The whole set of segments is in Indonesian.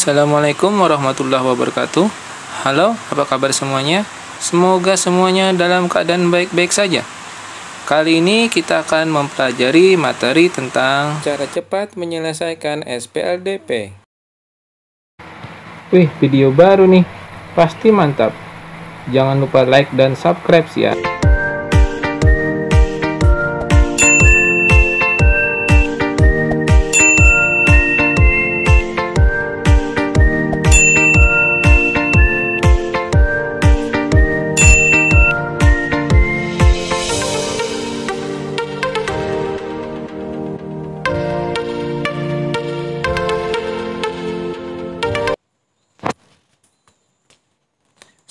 Assalamualaikum warahmatullahi wabarakatuh. Halo, apa kabar semuanya? Semoga semuanya dalam keadaan baik-baik saja. Kali ini kita akan mempelajari materi tentang cara cepat menyelesaikan SPLDP. Wih, video baru nih. Pasti mantap. Jangan lupa like dan subscribe ya.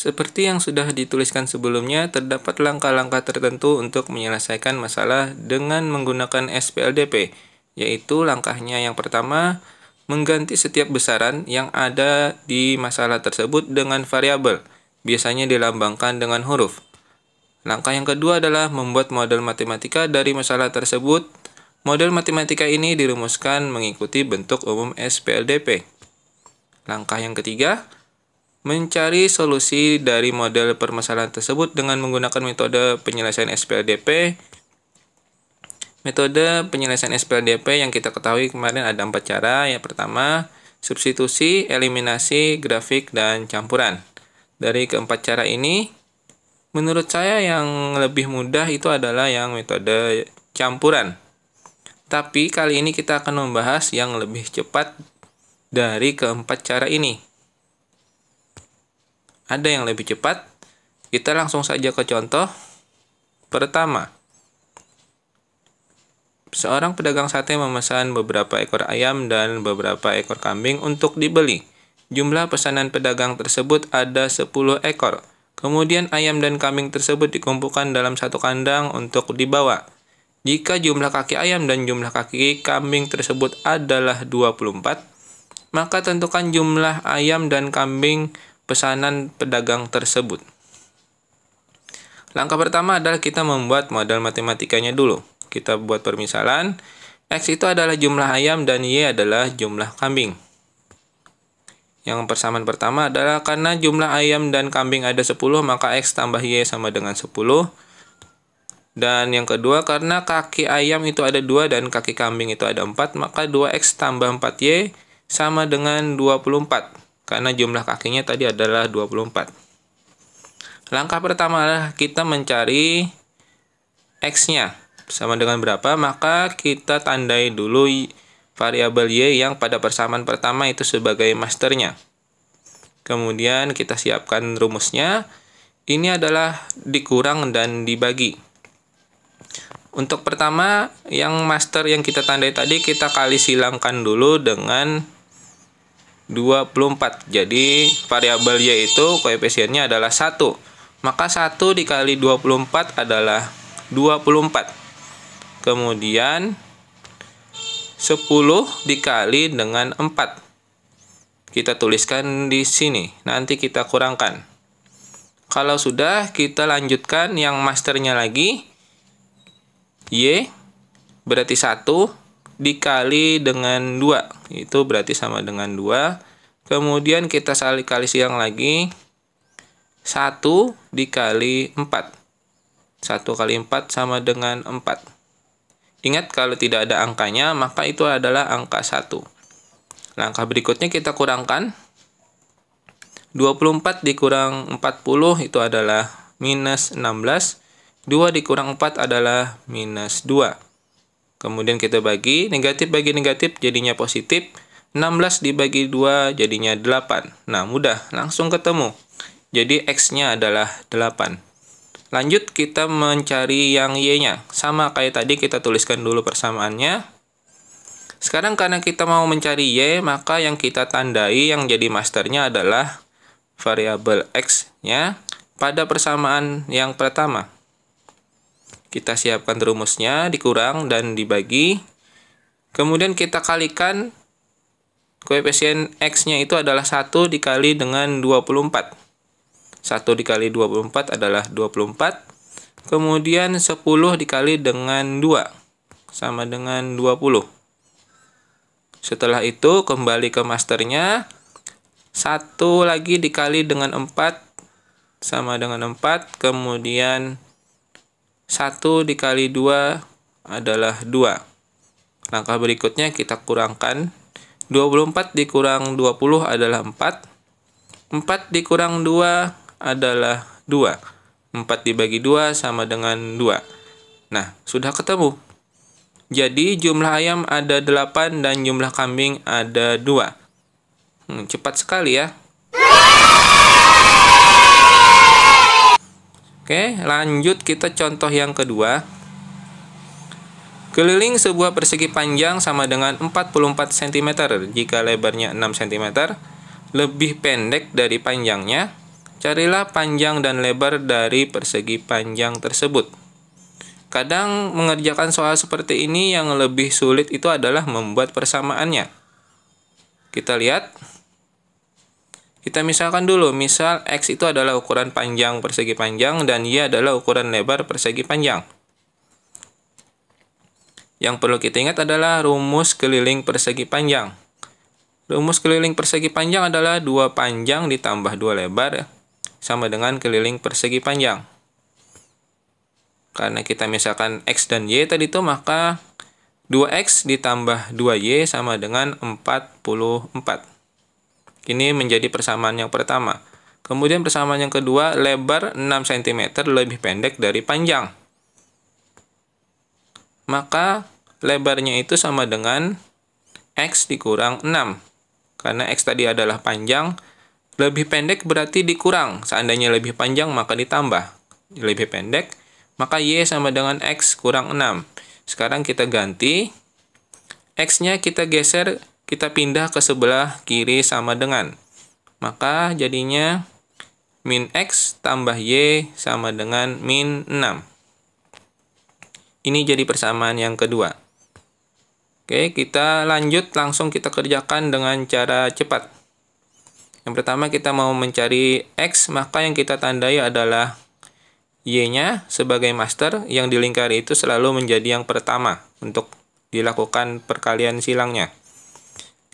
Seperti yang sudah dituliskan sebelumnya, terdapat langkah-langkah tertentu untuk menyelesaikan masalah dengan menggunakan SPLDP, yaitu langkahnya yang pertama, mengganti setiap besaran yang ada di masalah tersebut dengan variabel, biasanya dilambangkan dengan huruf. Langkah yang kedua adalah membuat model matematika dari masalah tersebut. Model matematika ini dirumuskan mengikuti bentuk umum SPLDP. Langkah yang ketiga, mencari solusi dari model permasalahan tersebut dengan menggunakan metode penyelesaian SPLDP. Metode penyelesaian SPLDP yang kita ketahui kemarin ada 4 cara. Yang pertama, substitusi, eliminasi, grafik, dan campuran. Dari keempat cara ini, menurut saya yang lebih mudah itu adalah yang metode campuran. Tapi kali ini kita akan membahas yang lebih cepat dari keempat cara ini. Ada yang lebih cepat. Kita langsung saja ke contoh. Pertama, seorang pedagang sate memesan beberapa ekor ayam dan beberapa ekor kambing untuk dibeli. Jumlah pesanan pedagang tersebut ada 10 ekor. Kemudian ayam dan kambing tersebut dikumpulkan dalam satu kandang untuk dibawa. Jika jumlah kaki ayam dan jumlah kaki kambing tersebut adalah 24, maka tentukan jumlah ayam dan kambing pesanan pedagang tersebut. Langkah pertama adalah kita membuat model matematikanya dulu. Kita buat permisalan, X itu adalah jumlah ayam dan Y adalah jumlah kambing. Yang persamaan pertama adalah karena jumlah ayam dan kambing ada 10, maka X tambah Y sama dengan 10. Dan yang kedua, karena kaki ayam itu ada 2 dan kaki kambing itu ada 4, maka 2X tambah 4Y sama dengan 24. Karena jumlah kakinya tadi adalah 24. Langkah pertama adalah kita mencari X-nya. Sama dengan berapa, maka kita tandai dulu variabel Y yang pada persamaan pertama itu sebagai masternya. Kemudian kita siapkan rumusnya. Ini adalah dikurang dan dibagi. Untuk pertama, yang master yang kita tandai tadi kita kali silangkan dulu dengan 24. Jadi variabel Y itu koefisiennya adalah 1. Maka 1 dikali 24 adalah 24. Kemudian 10 dikali dengan 4. Kita tuliskan di sini. Nanti kita kurangkan. Kalau sudah, kita lanjutkan yang masternya lagi. Y berarti 1 dikali dengan 2, itu berarti sama dengan 2. Kemudian kita kali silang lagi, 1 dikali 4. 1 kali 4 sama dengan 4. Ingat, kalau tidak ada angkanya, maka itu adalah angka 1. Langkah berikutnya kita kurangkan. 24 dikurang 40 itu adalah minus 16. 2 dikurang 4 adalah minus 2. Kemudian kita bagi negatif jadinya positif. 16 dibagi 2 jadinya 8. Nah, mudah, langsung ketemu. Jadi X-nya adalah 8. Lanjut kita mencari yang Y-nya. Sama kayak tadi, kita tuliskan dulu persamaannya. Sekarang karena kita mau mencari Y, maka yang kita tandai yang jadi masternya adalah variabel X-nya pada persamaan yang pertama. Kita siapkan rumusnya, dikurang dan dibagi. Kemudian kita kalikan koefisien X-nya itu adalah 1 dikali dengan 24. 1 dikali 24 adalah 24. Kemudian 10 dikali dengan 2 sama dengan 20. Setelah itu kembali ke masternya. 1 lagi dikali dengan 4 sama dengan 4. Kemudian 1 dikali 2 adalah 2. Langkah berikutnya kita kurangkan. 24 dikurang 20 adalah 4. 4 dikurang 2 adalah 2. 4 dibagi 2 sama dengan 2. Nah, sudah ketemu. Jadi jumlah ayam ada 8 dan jumlah kambing ada 2. Cepat sekali ya. Oke, lanjut kita contoh yang kedua. Keliling sebuah persegi panjang sama dengan 44 cm jika lebarnya 6 cm, lebih pendek dari panjangnya. Carilah panjang dan lebar dari persegi panjang tersebut. Kadang mengerjakan soal seperti ini yang lebih sulit itu adalah membuat persamaannya. Kita lihat. Kita misalkan dulu, misal X itu adalah ukuran panjang persegi panjang dan Y adalah ukuran lebar persegi panjang. Yang perlu kita ingat adalah rumus keliling persegi panjang. Rumus keliling persegi panjang adalah 2 panjang ditambah 2 lebar sama dengan keliling persegi panjang. Karena kita misalkan X dan Y tadi itu, maka 2X ditambah 2Y sama dengan 44. Ini menjadi persamaan yang pertama. Kemudian persamaan yang kedua, lebar 6 cm lebih pendek dari panjang. Maka lebarnya itu sama dengan X dikurang 6. Karena X tadi adalah panjang, lebih pendek berarti dikurang. Seandainya lebih panjang maka ditambah. Lebih pendek, maka Y sama dengan X kurang 6. Sekarang kita ganti. X-nya kita geser, kita pindah ke sebelah kiri sama dengan. Maka jadinya min X tambah Y sama dengan min 6. Ini jadi persamaan yang kedua. Oke, kita lanjut, langsung kita kerjakan dengan cara cepat. Yang pertama kita mau mencari X, maka yang kita tandai adalah Y-nya sebagai master, yang dilingkari itu selalu menjadi yang pertama untuk dilakukan perkalian silangnya.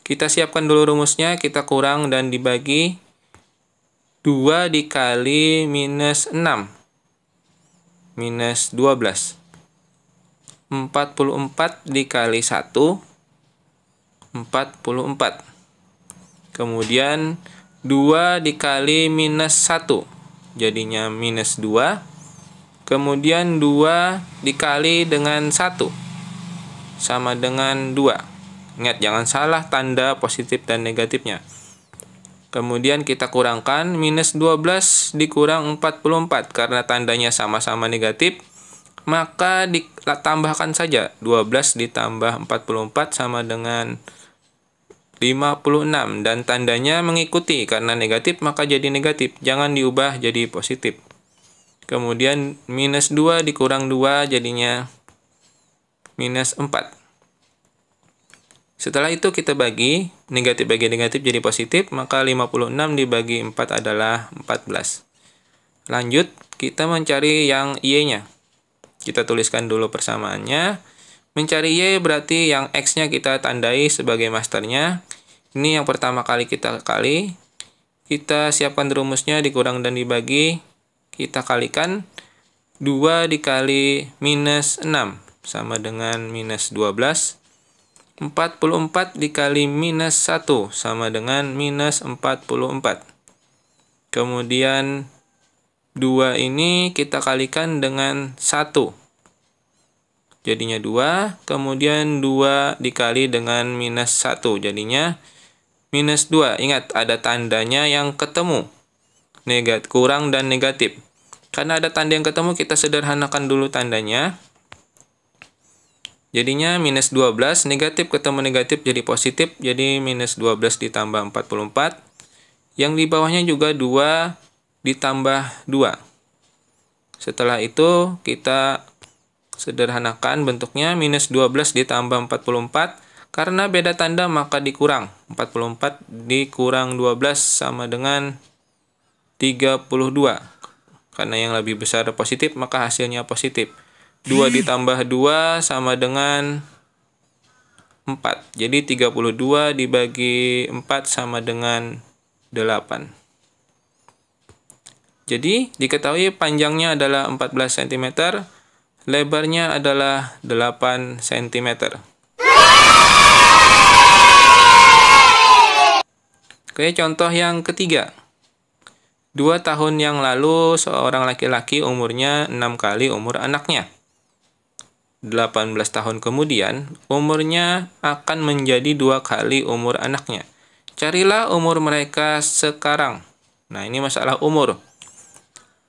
Kita siapkan dulu rumusnya, kita kurang dan dibagi 2 dikali minus 6. Minus 12. 44 dikali 1. 44. Kemudian 2 dikali minus 1. Jadinya minus 2. Kemudian 2 dikali dengan 1. Sama dengan 2. Ingat, jangan salah tanda positif dan negatifnya. Kemudian kita kurangkan, minus 12 dikurang 44. Karena tandanya sama-sama negatif, maka ditambahkan saja. 12 ditambah 44 sama dengan 56. Dan tandanya mengikuti, karena negatif maka jadi negatif. Jangan diubah jadi positif. Kemudian minus 2 dikurang 2 jadinya minus 4. Setelah itu kita bagi negatif jadi positif, maka 56 dibagi 4 adalah 14. Lanjut, kita mencari yang Y-nya. Kita tuliskan dulu persamaannya. Mencari Y berarti yang X-nya kita tandai sebagai masternya. Ini yang pertama kali kita kali. Kita siapkan rumusnya, dikurang dan dibagi. Kita kalikan 2 dikali minus 6 sama dengan minus 12. 44 dikali minus 1 sama dengan minus 44. Kemudian 2 ini kita kalikan dengan 1. Jadinya 2. Kemudian 2 dikali dengan minus 1. Jadinya minus 2. Ingat, ada tandanya yang ketemu. Kurang dan negatif. Karena ada tanda yang ketemu, kita sederhanakan dulu tandanya. Jadinya minus 12, negatif ketemu negatif jadi positif, jadi minus 12 ditambah 44. Yang di bawahnya juga 2 ditambah 2. Setelah itu kita sederhanakan bentuknya, minus 12 ditambah 44. Karena beda tanda maka dikurang. 44 dikurang 12 sama dengan 32. Karena yang lebih besar positif maka hasilnya positif. 2 ditambah 2 sama dengan 4. Jadi 32 dibagi 4 sama dengan 8. Jadi, diketahui panjangnya adalah 14 cm, lebarnya adalah 8 cm. Oke, contoh yang ketiga. 2 tahun yang lalu, seorang laki-laki umurnya 6 kali umur anaknya. 18 tahun kemudian, umurnya akan menjadi 2 kali umur anaknya. Carilah umur mereka sekarang. Nah, ini masalah umur.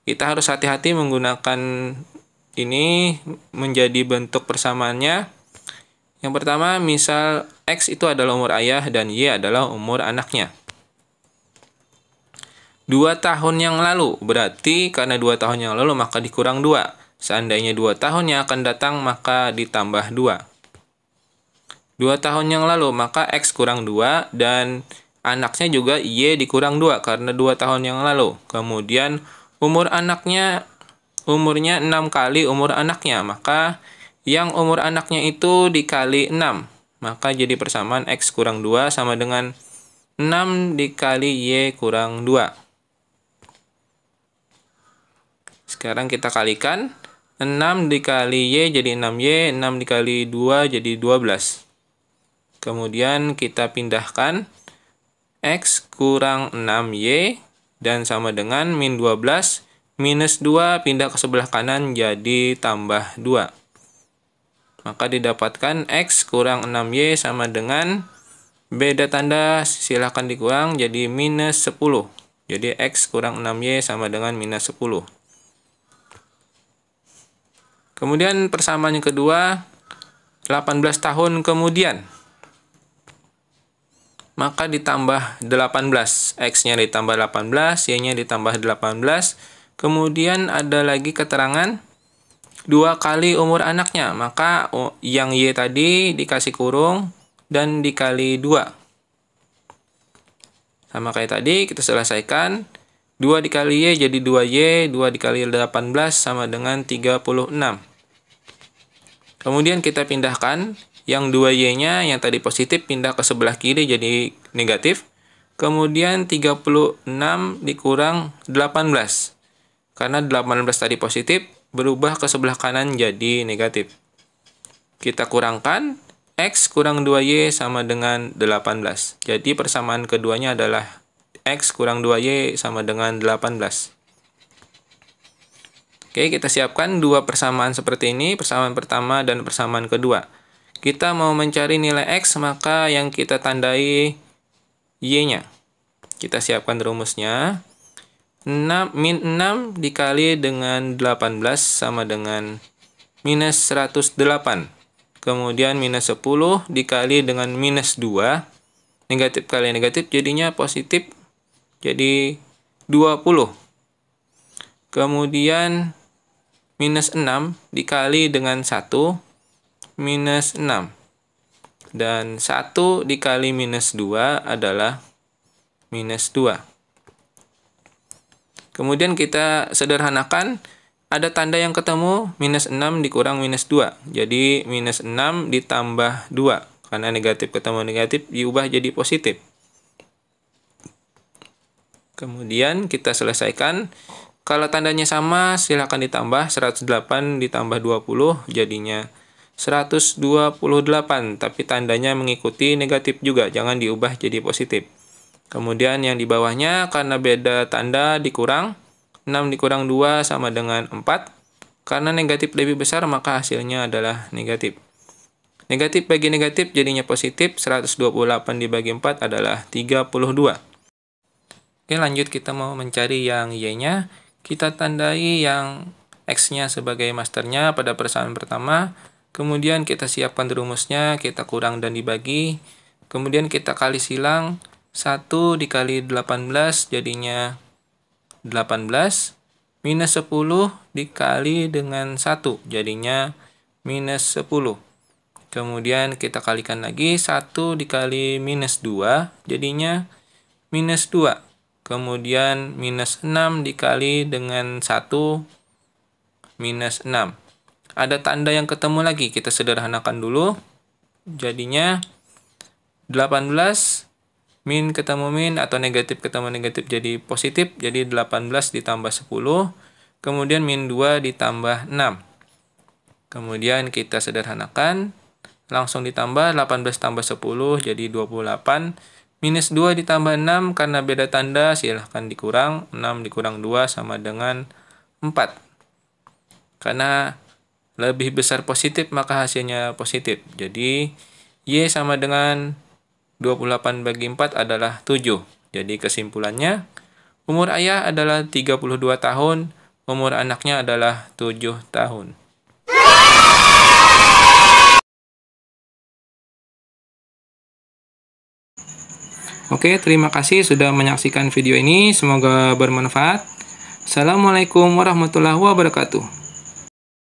Kita harus hati-hati menggunakan ini menjadi bentuk persamaannya. Yang pertama, misal X itu adalah umur ayah dan Y adalah umur anaknya. 2 tahun yang lalu, berarti karena 2 tahun yang lalu maka dikurang 2. Seandainya 2 tahun yang akan datang maka ditambah 2. 2 tahun yang lalu maka X kurang 2 dan anaknya juga Y dikurang 2 karena 2 tahun yang lalu. Kemudian umur anaknya, umurnya 6 kali umur anaknya, maka yang umur anaknya itu dikali 6. Maka jadi persamaan X kurang 2 sama dengan 6 dikali Y kurang 2. Sekarang kita kalikan. 6 dikali Y jadi 6Y, 6 dikali 2 jadi 12. Kemudian kita pindahkan X kurang 6Y dan sama dengan min 12, minus 2 pindah ke sebelah kanan jadi tambah 2. Maka didapatkan X kurang 6Y sama dengan, beda tanda silahkan dikurang jadi minus 10. Jadi X kurang 6Y sama dengan minus 10. Kemudian persamaan yang kedua, 18 tahun kemudian. Maka ditambah 18, X-nya ditambah 18, Y-nya ditambah 18. Kemudian ada lagi keterangan 2 kali umur anaknya. Maka yang Y tadi dikasih kurung dan dikali 2. Sama kayak tadi, kita selesaikan. 2 dikali Y jadi 2Y, 2 dikali 18 sama dengan 36. Kemudian kita pindahkan. Yang 2Y-nya yang tadi positif pindah ke sebelah kiri jadi negatif. Kemudian 36 dikurang 18. Karena 18 tadi positif, berubah ke sebelah kanan jadi negatif. Kita kurangkan, X kurang 2Y sama dengan 18. Jadi persamaan keduanya adalah X kurang 2Y sama dengan 18. Oke, kita siapkan 2 persamaan seperti ini, persamaan pertama dan persamaan kedua. Kita mau mencari nilai X, maka yang kita tandai Y-nya. Kita siapkan rumusnya. Min 6 dikali dengan 18 sama dengan minus 108. Kemudian minus 10 dikali dengan minus 2. Negatif kali negatif jadinya positif. Jadi 20. Kemudian minus 6 dikali dengan 1. Minus 6. Dan 1 dikali minus 2 adalah minus 2. Kemudian kita sederhanakan, ada tanda yang ketemu, minus 6 dikurang minus 2. Jadi minus 6 ditambah 2. Karena negatif ketemu negatif, diubah jadi positif. Kemudian kita selesaikan. Kalau tandanya sama, silakan ditambah. 108 ditambah 20, jadinya 128, tapi tandanya mengikuti negatif juga, jangan diubah jadi positif. Kemudian yang di bawahnya, karena beda tanda dikurang, 6 dikurang 2 sama dengan 4. Karena negatif lebih besar, maka hasilnya adalah negatif. Negatif bagi negatif jadinya positif, 128 dibagi 4 adalah 32. Oke, lanjut kita mau mencari yang Y-nya. Kita tandai yang X-nya sebagai masternya pada persamaan pertama. Kemudian kita siapkan rumusnya, kita kurang dan dibagi. Kemudian kita kali silang, 1 dikali 18 jadinya 18. Minus 10 dikali dengan 1 jadinya minus 10. Kemudian kita kalikan lagi, 1 dikali minus 2 jadinya minus 2. Kemudian minus 6 dikali dengan 1 minus 6. Ada tanda yang ketemu lagi, kita sederhanakan dulu. Jadinya 18 min ketemu min atau negatif ketemu negatif jadi positif, jadi 18 ditambah 10, kemudian min 2 ditambah 6. Kemudian kita sederhanakan, langsung ditambah 18 tambah 10 jadi 28, minus 2 ditambah 6 karena beda tanda silahkan dikurang, 6 dikurang 2 sama dengan 4. Karena lebih besar positif maka hasilnya positif. Jadi Y sama dengan 28 bagi 4 adalah 7. Jadi kesimpulannya, umur ayah adalah 32 tahun, umur anaknya adalah 7 tahun. Oke, terima kasih sudah menyaksikan video ini. Semoga bermanfaat. Assalamualaikum warahmatullahi wabarakatuh.